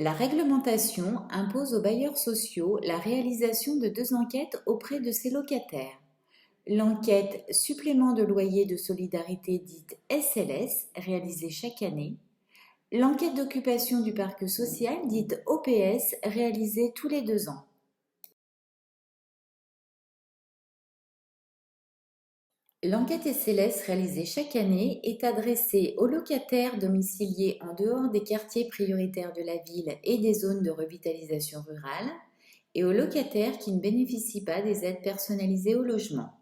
La réglementation impose aux bailleurs sociaux la réalisation de deux enquêtes auprès de ses locataires. L'enquête supplément de loyer de solidarité dite SLS, réalisée chaque année. L'enquête d'occupation du parc social dite OPS, réalisée tous les 2 ans. L'enquête SLS réalisée chaque année est adressée aux locataires domiciliés en dehors des quartiers prioritaires de la ville et des zones de revitalisation rurale et aux locataires qui ne bénéficient pas des aides personnalisées au logement.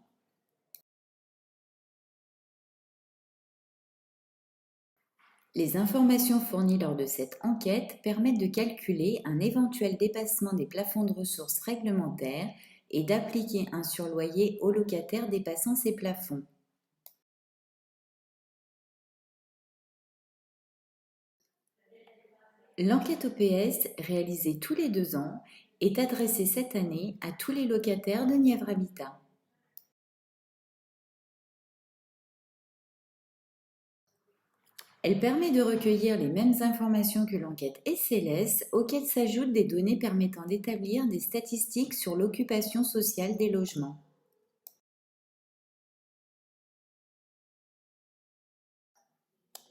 Les informations fournies lors de cette enquête permettent de calculer un éventuel dépassement des plafonds de ressources réglementaires et d'appliquer un surloyer aux locataires dépassant ces plafonds. L'enquête OPS, réalisée tous les 2 ans, est adressée cette année à tous les locataires de Nièvre Habitat. Elle permet de recueillir les mêmes informations que l'enquête SLS, auxquelles s'ajoutent des données permettant d'établir des statistiques sur l'occupation sociale des logements.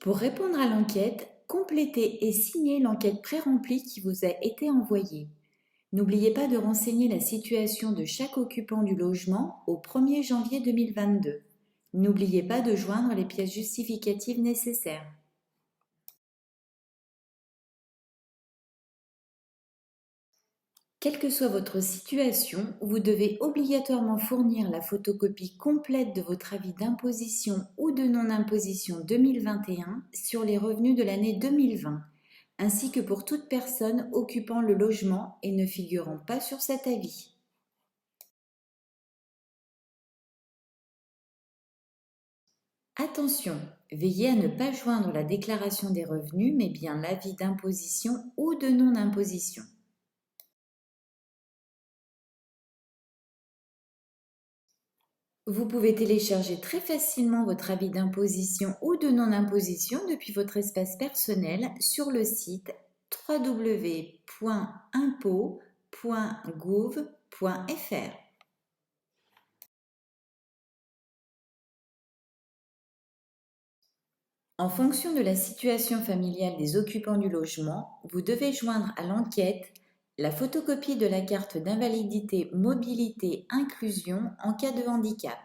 Pour répondre à l'enquête, complétez et signez l'enquête pré-remplie qui vous a été envoyée. N'oubliez pas de renseigner la situation de chaque occupant du logement au 1er janvier 2022. N'oubliez pas de joindre les pièces justificatives nécessaires. Quelle que soit votre situation, vous devez obligatoirement fournir la photocopie complète de votre avis d'imposition ou de non-imposition 2021 sur les revenus de l'année 2020, ainsi que pour toute personne occupant le logement et ne figurant pas sur cet avis. Attention, veillez à ne pas joindre la déclaration des revenus, mais bien l'avis d'imposition ou de non-imposition. Vous pouvez télécharger très facilement votre avis d'imposition ou de non-imposition depuis votre espace personnel sur le site www.impôt.gouv.fr. En fonction de la situation familiale des occupants du logement, vous devez joindre à l'enquête la photocopie de la carte d'invalidité mobilité inclusion en cas de handicap.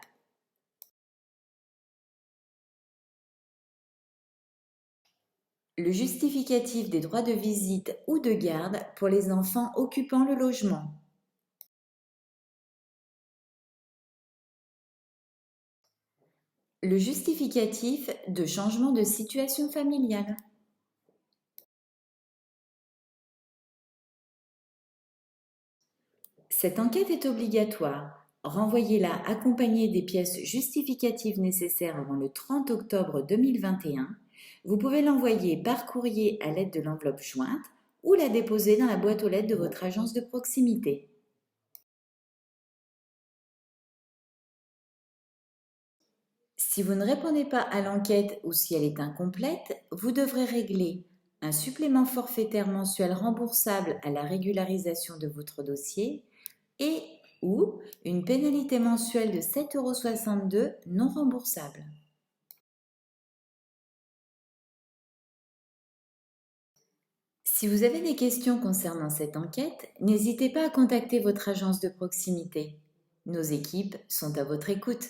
Le justificatif des droits de visite ou de garde pour les enfants occupant le logement. Le justificatif de changement de situation familiale. Cette enquête est obligatoire. Renvoyez-la accompagnée des pièces justificatives nécessaires avant le 30 octobre 2021. Vous pouvez l'envoyer par courrier à l'aide de l'enveloppe jointe ou la déposer dans la boîte aux lettres de votre agence de proximité. Si vous ne répondez pas à l'enquête ou si elle est incomplète, vous devrez régler un supplément forfaitaire mensuel remboursable à la régularisation de votre dossier et ou une pénalité mensuelle de 7,62 € non remboursable. Si vous avez des questions concernant cette enquête, n'hésitez pas à contacter votre agence de proximité. Nos équipes sont à votre écoute.